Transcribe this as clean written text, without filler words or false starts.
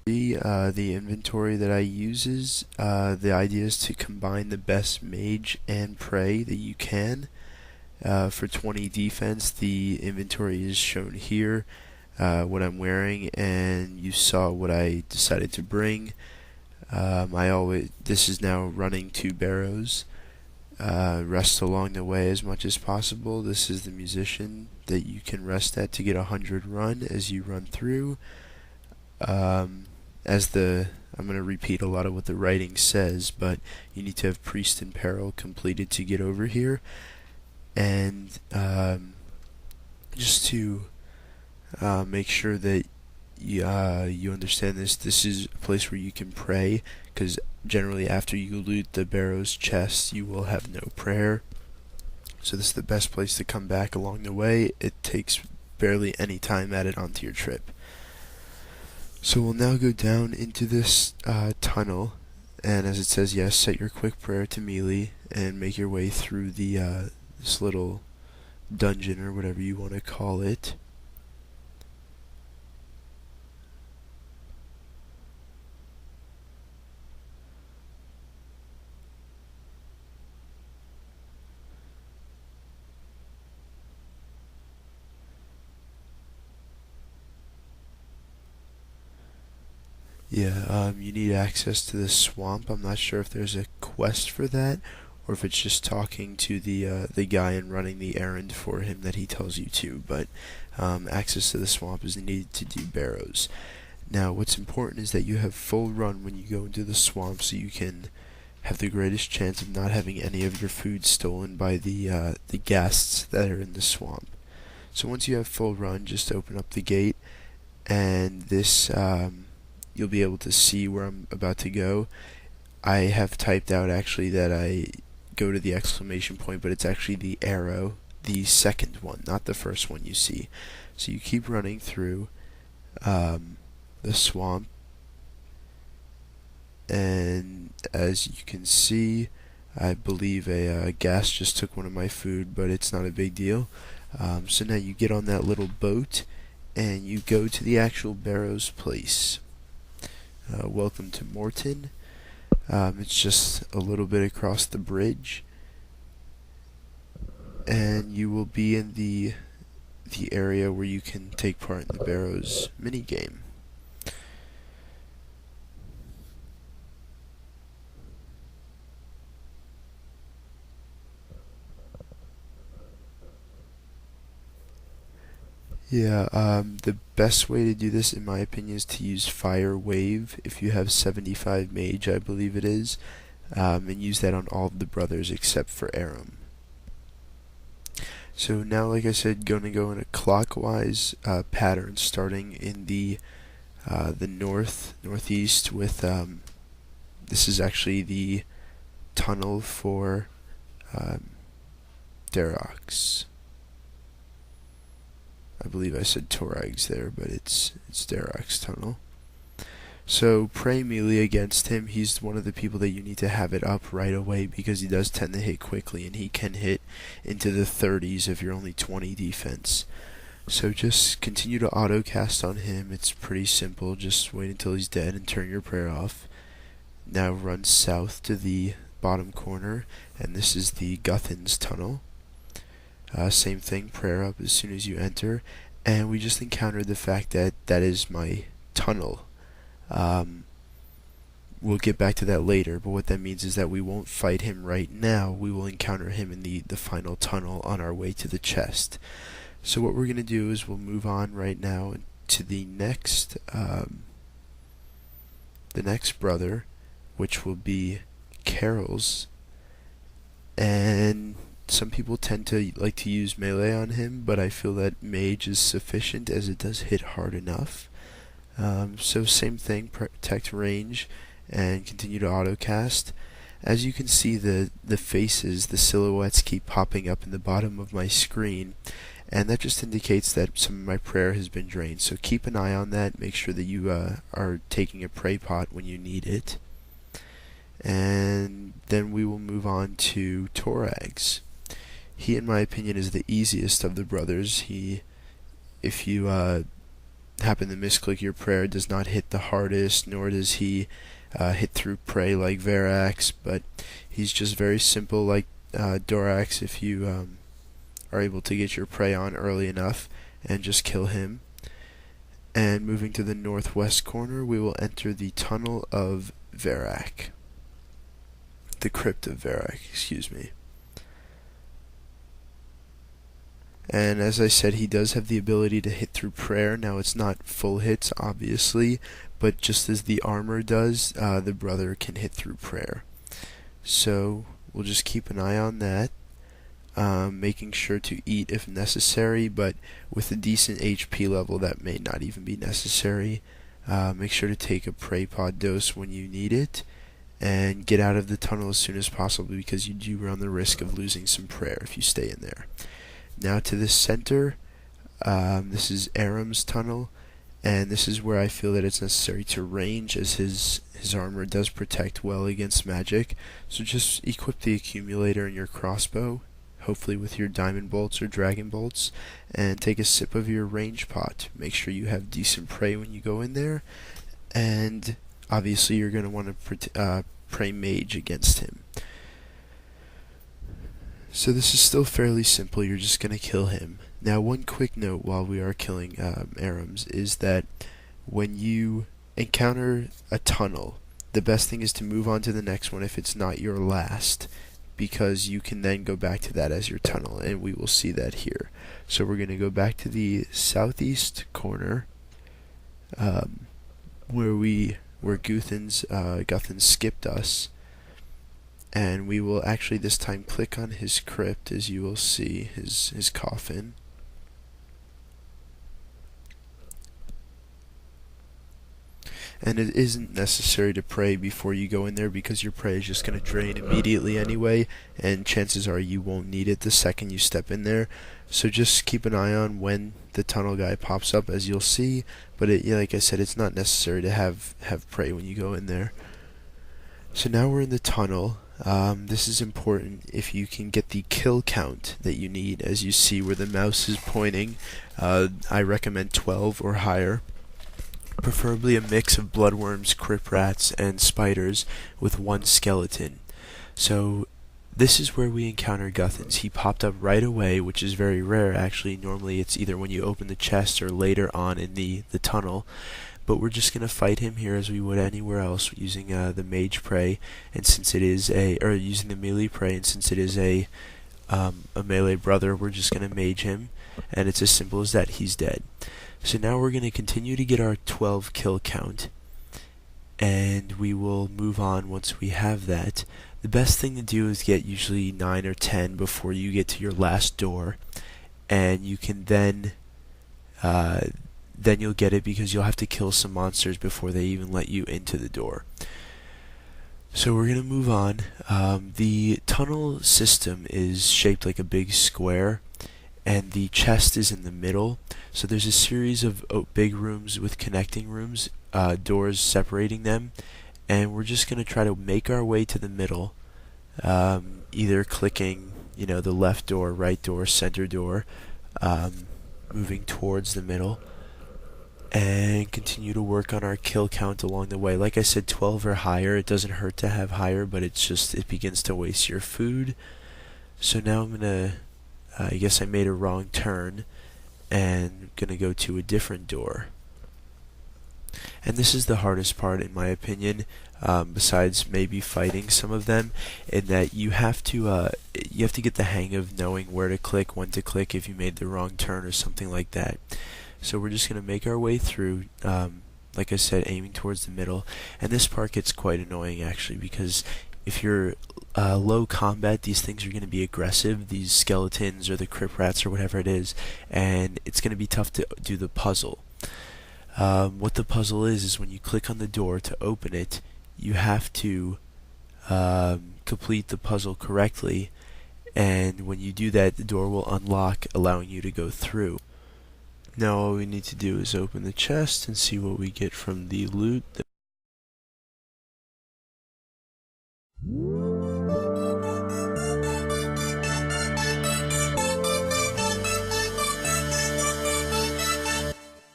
The inventory that I uses, the idea is to combine the best mage and pray that you can. For 20 defense, the inventory is shown here, what I'm wearing, and you saw what I decided to bring. This is now running 2 Barrows. Rest along the way as much as possible. This is the musician that you can rest at to get 100 run as you run through. I'm going to repeat a lot of what the writing says, but you need to have Priest in Peril completed to get over here. And just to make sure that you understand this is a place where you can pray, because generally after you loot the Barrows chest, you will have no prayer. So this is the best place to come back along the way. It takes barely any time added onto your trip. So we'll now go down into this tunnel, and as it says, yes, set your quick prayer to melee and make your way through the this little dungeon or whatever you want to call it. Yeah, you need access to this swamp. I'm not sure if there's a quest for that, or if it's just talking to the guy and running the errand for him that he tells you to. But access to the swamp is needed to do Barrows. Now, what's important is that you have full run when you go into the swamp, so you can have the greatest chance of not having any of your food stolen by the guests that are in the swamp. So once you have full run, just open up the gate, and this you'll be able to see where I'm about to go. I have typed out actually that I go to the exclamation point, but it's actually the arrow, the second one, not the first one you see. So you keep running through the swamp, and as you can see, I believe a ghast just took one of my food, but it's not a big deal. So now you get on that little boat and you go to the actual Barrows place. Welcome to Morton. It's just a little bit across the bridge, and you will be in the area where you can take part in the Barrows minigame. Yeah, the best way to do this, in my opinion, is to use Fire Wave if you have 75 Mage, I believe it is, and use that on all of the brothers except for Aram. So now, like I said, going to go in a clockwise pattern, starting in the northeast with this is actually the tunnel for Darox. I believe I said Torags there, but it's Darox tunnel. So pray melee against him. He's one of the people that you need to have it up right away, because he does tend to hit quickly, and he can hit into the 30s if you're only 20 defense. So just continue to auto cast on him. It's pretty simple. Just wait until he's dead and turn your prayer off. Now run south to the bottom corner, and this is the Guthin's tunnel. Same thing, prayer up as soon as you enter, and we just encountered the fact that that is my tunnel. We'll get back to that later, but what that means is that we won't fight him right now. We will encounter him in the final tunnel on our way to the chest. So what we're going to do is we'll move on right now to the next brother, which will be Carol's, and some people tend to like to use melee on him, but I feel that mage is sufficient as it does hit hard enough. So same thing, protect range and continue to auto cast. As you can see, the faces, the silhouettes keep popping up in the bottom of my screen, and that just indicates that some of my prayer has been drained. So keep an eye on that. Make sure that you are taking a pray pot when you need it. And then we will move on to Torags. He, in my opinion, is the easiest of the brothers. If you happen to misclick your prayer, does not hit the hardest, nor does he hit through prey like Verax, but he's just very simple like Dorax if you are able to get your prey on early enough and just kill him. And moving to the northwest corner, we will enter the tunnel of Verac. The crypt of Verac, excuse me. And as I said, he does have the ability to hit through prayer. Now it's not full hits, obviously, but just as the armor does, the brother can hit through prayer. So we'll just keep an eye on that, making sure to eat if necessary, but with a decent HP level that may not even be necessary. Make sure to take a prey pod dose when you need it, and get out of the tunnel as soon as possible because you do run the risk of losing some prayer if you stay in there. Now to the center, this is Aram's tunnel, and this is where I feel that it's necessary to range, as his armor does protect well against magic. So just equip the accumulator in your crossbow, hopefully with your diamond bolts or dragon bolts, and take a sip of your range pot. Make sure you have decent prey when you go in there, and obviously you're going to want to pray mage against him. So this is still fairly simple, you're just going to kill him. Now one quick note while we are killing Arams is that when you encounter a tunnel, the best thing is to move on to the next one if it's not your last, because you can then go back to that as your tunnel, and we will see that here. So we're going to go back to the southeast corner, where Guthin skipped us, and we will actually this time click on his crypt, as you will see his coffin. And it isn't necessary to pray before you go in there because your prey is just going to drain immediately anyway, and chances are you won't need it the second you step in there. So just keep an eye on when the tunnel guy pops up, as you'll see, but like I said, it's not necessary to have prey when you go in there. So now we're in the tunnel. This is important if you can get the kill count that you need, as you see where the mouse is pointing. I recommend 12 or higher. Preferably a mix of bloodworms, crypt rats, and spiders with one skeleton. So this is where we encounter Guthins. He popped up right away, which is very rare actually. Normally it's either when you open the chest or later on in the tunnel. But we're just going to fight him here as we would anywhere else using the mage prey, and since it is using the melee prey, and since it is a melee brother, we're just going to mage him, and it's as simple as that. He's dead. So now we're going to continue to get our 12 kill count, and we will move on once we have that. The best thing to do is get usually 9 or 10 before you get to your last door, and you can then you'll get it because you'll have to kill some monsters before they even let you into the door. So we're going to move on. The tunnel system is shaped like a big square, and the chest is in the middle. So there's a series of big rooms with connecting rooms, doors separating them, and we're just going to try to make our way to the middle, either clicking, the left door, right door, center door, moving towards the middle, and continue to work on our kill count along the way. Like I said, 12 or higher. It doesn't hurt to have higher, but it begins to waste your food. So now I'm gonna I guess I made a wrong turn and gonna go to a different door. And this is the hardest part in my opinion, besides maybe fighting some of them, in that you have to get the hang of knowing where to click, when to click if you made the wrong turn or something like that. So we're just going to make our way through, like I said, aiming towards the middle. And this part gets quite annoying actually, because if you're low combat, these things are going to be aggressive, these skeletons or the crypt rats or whatever it is, and it's going to be tough to do the puzzle. What the puzzle is when you click on the door to open it, you have to complete the puzzle correctly, and when you do that, the door will unlock, allowing you to go through. Now all we need to do is open the chest and see what we get from the loot.